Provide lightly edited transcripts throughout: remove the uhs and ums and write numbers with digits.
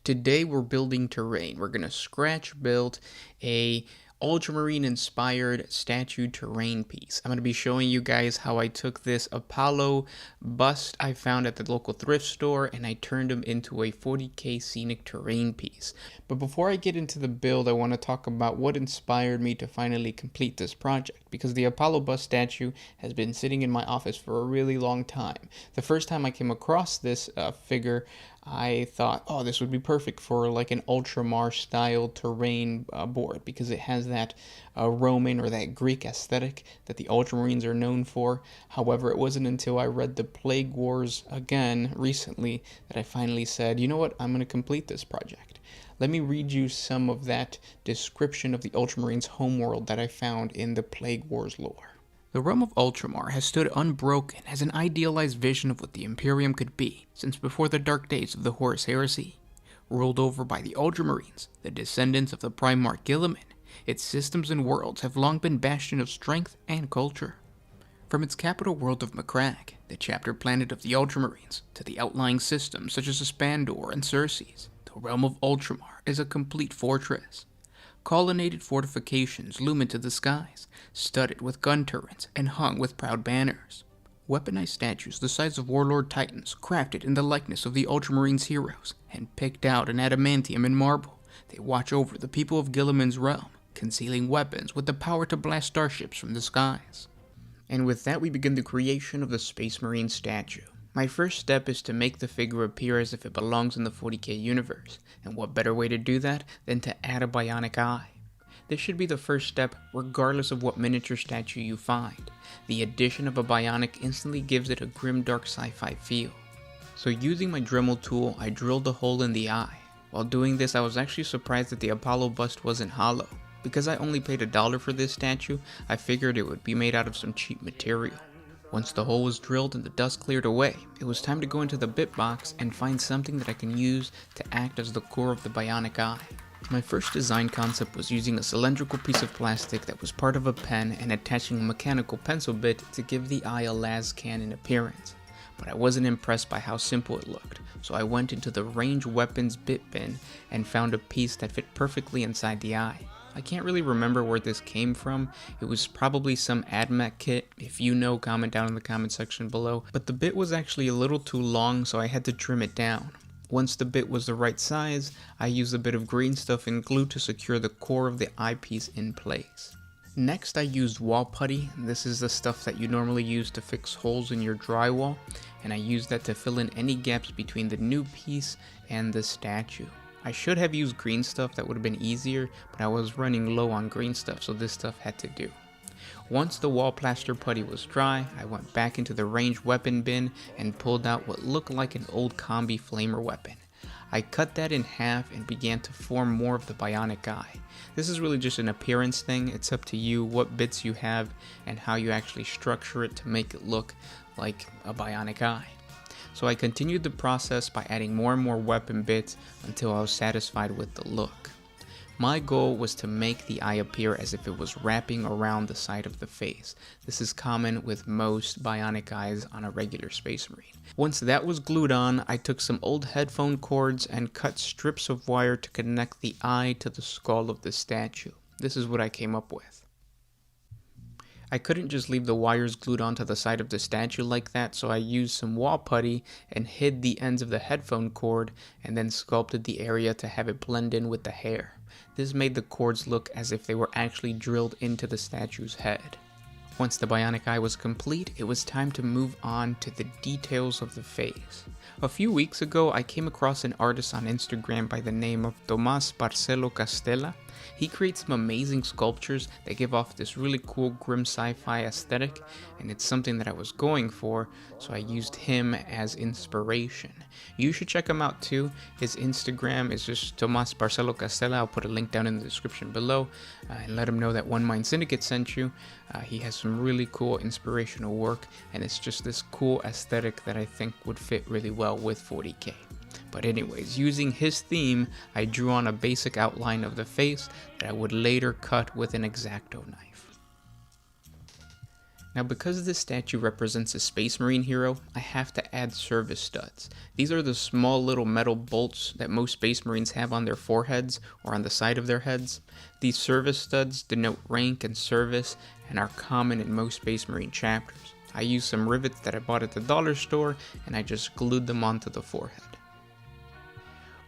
Today we're building terrain. We're gonna scratch build a ultramarine inspired statue terrain piece. I'm gonna be showing you guys how I took this Apollo bust I found at the local thrift store and I turned him into a 40K scenic terrain piece. But before I get into the build, I want to talk about what inspired me to finally complete this project, because the Apollo bust statue has been sitting in my office for a really long time. The first time I came across this figure, I thought, oh, this would be perfect for like an Ultramar style terrain board, because it has that Roman or that Greek aesthetic that the Ultramarines are known for. However, it wasn't until I read the Plague Wars again recently that I finally said, you know what, I'm going to complete this project. Let me read you some of that description of the Ultramarines' homeworld that I found in the Plague Wars lore. The realm of Ultramar has stood unbroken as an idealized vision of what the Imperium could be since before the dark days of the Horus Heresy. Ruled over by the Ultramarines, the descendants of the Primarch Guilliman, its systems and worlds have long been bastion of strength and culture. From its capital world of Macragge, the chapter planet of the Ultramarines, to the outlying systems such as Espandor and Circes, the realm of Ultramar is a complete fortress. Colonnaded fortifications loom into the skies, studded with gun turrets and hung with proud banners. Weaponized statues the size of warlord titans, crafted in the likeness of the Ultramarines' heroes, and picked out in adamantium and marble, they watch over the people of Guilliman's realm, concealing weapons with the power to blast starships from the skies. And with that, we begin the creation of the Space Marine statue. My first step is to make the figure appear as if it belongs in the 40K universe, and what better way to do that than to add a bionic eye. This should be the first step regardless of what miniature statue you find. The addition of a bionic instantly gives it a grim dark sci-fi feel. So using my Dremel tool, I drilled a hole in the eye. While doing this, I was actually surprised that the Apollo bust wasn't hollow. Because I only paid $1 for this statue, I figured it would be made out of some cheap material. Once the hole was drilled and the dust cleared away, it was time to go into the bit box and find something that I can use to act as the core of the bionic eye. My first design concept was using a cylindrical piece of plastic that was part of a pen and attaching a mechanical pencil bit to give the eye a las cannon appearance. But I wasn't impressed by how simple it looked, so I went into the ranged weapons bit bin and found a piece that fit perfectly inside the eye. I can't really remember where this came from. It was probably some AdMech kit. If you know, comment down in the comment section below. But the bit was actually a little too long, so I had to trim it down. Once the bit was the right size, I used a bit of green stuff and glue to secure the core of the eyepiece in place. Next, I used wall putty. This is the stuff that you normally use to fix holes in your drywall, and I used that to fill in any gaps between the new piece and the statue. I should have used green stuff, that would have been easier, but I was running low on green stuff, so this stuff had to do. Once the wall plaster putty was dry, I went back into the ranged weapon bin and pulled out what looked like an old combi flamer weapon. I cut that in half and began to form more of the bionic eye. This is really just an appearance thing. It's up to you what bits you have and how you actually structure it to make it look like a bionic eye. So I continued the process by adding more and more weapon bits until I was satisfied with the look. My goal was to make the eye appear as if it was wrapping around the side of the face. This is common with most bionic eyes on a regular Space Marine. Once that was glued on, I took some old headphone cords and cut strips of wire to connect the eye to the skull of the statue. This is what I came up with. I couldn't just leave the wires glued onto the side of the statue like that, so I used some wall putty and hid the ends of the headphone cord and then sculpted the area to have it blend in with the hair. This made the cords look as if they were actually drilled into the statue's head. Once the bionic eye was complete, it was time to move on to the details of the face. A few weeks ago, I came across an artist on Instagram by the name of Tomás Barcelo Castella. He creates some amazing sculptures that give off this really cool grim sci-fi aesthetic, and it's something that I was going for, so I used him as inspiration. You should check him out too. His Instagram is just Tomás Barcelo Castella. I'll put a link down in the description below, and let him know that One Mind Syndicate sent you. He has some really cool inspirational work, and it's just this cool aesthetic that I think would fit really well with 40K. But anyways, using his theme, I drew on a basic outline of the face that I would later cut with an X-Acto knife. Now, because this statue represents a Space Marine hero, I have to add service studs. These are the small little metal bolts that most Space Marines have on their foreheads or on the side of their heads. These service studs denote rank and service and are common in most Space Marine chapters. I used some rivets that I bought at the dollar store and I just glued them onto the forehead.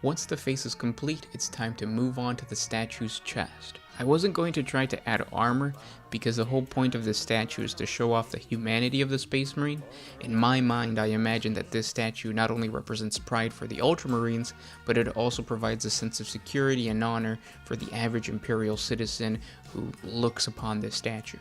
Once the face is complete, it's time to move on to the statue's chest. I wasn't going to try to add armor because the whole point of this statue is to show off the humanity of the Space Marine. In my mind, I imagine that this statue not only represents pride for the Ultramarines, but it also provides a sense of security and honor for the average Imperial citizen who looks upon this statue.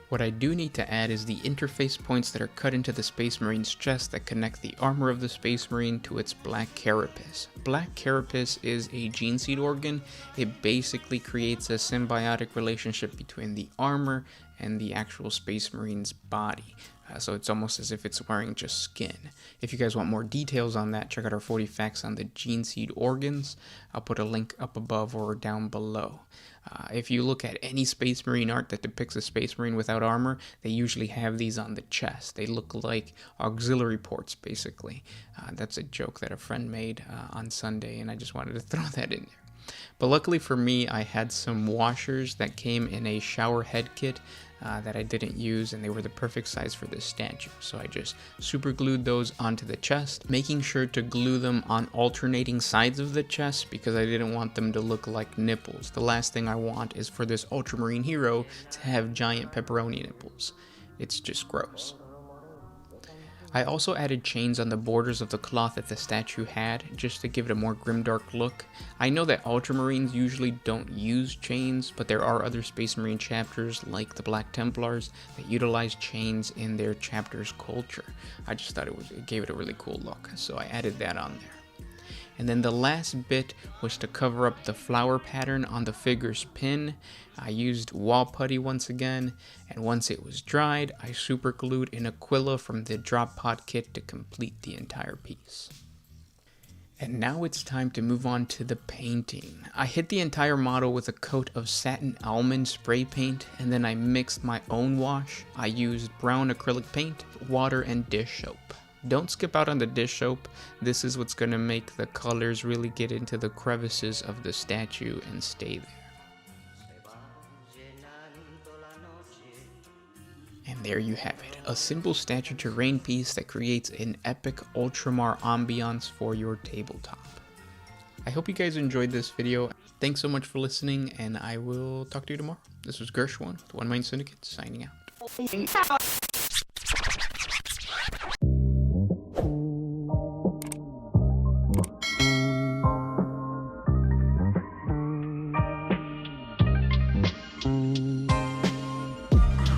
What I do need to add is the interface points that are cut into the Space Marine's chest that connect the armor of the Space Marine to its black carapace. Black carapace is a gene seed organ. It basically creates a symbiotic relationship between the armor and the actual Space Marine's body. So it's almost as if it's wearing just skin. If you guys want more details on that, check out our 40 facts on the gene seed organs. I'll put a link up above or down below. If you look at any Space Marine art that depicts a Space Marine without armor, they usually have these on the chest. They look like auxiliary ports, basically. That's a joke that a friend made on Sunday, and I just wanted to throw that in there. But luckily for me, I had some washers that came in a shower head kit that I didn't use, and they were the perfect size for this statue. So I just super glued those onto the chest, making sure to glue them on alternating sides of the chest because I didn't want them to look like nipples. The last thing I want is for this Ultramarine hero to have giant pepperoni nipples. It's just gross. I also added chains on the borders of the cloth that the statue had, just to give it a more grimdark look. I know that Ultramarines usually don't use chains, but there are other Space Marine chapters, like the Black Templars, that utilize chains in their chapter's culture. I just thought it gave it a really cool look, so I added that on there. And then the last bit was to cover up the flower pattern on the figure's pin. I used wall putty once again, and once it was dried, I super glued an Aquila from the drop pod kit to complete the entire piece. And now it's time to move on to the painting. I hit the entire model with a coat of satin almond spray paint, and then I mixed my own wash. I used brown acrylic paint, water, and dish soap. Don't skip out on the dish soap. This is what's going to make the colors really get into the crevices of the statue and stay there. And there you have it, a simple statue terrain piece that creates an epic Ultramar ambiance for your tabletop. I hope you guys enjoyed this video. Thanks so much for listening, and I will talk to you tomorrow. This was Gershwin with One Mind Syndicate, signing out.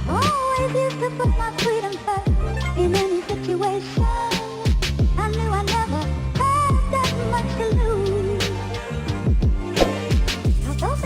Always used to put my freedom first in any situation.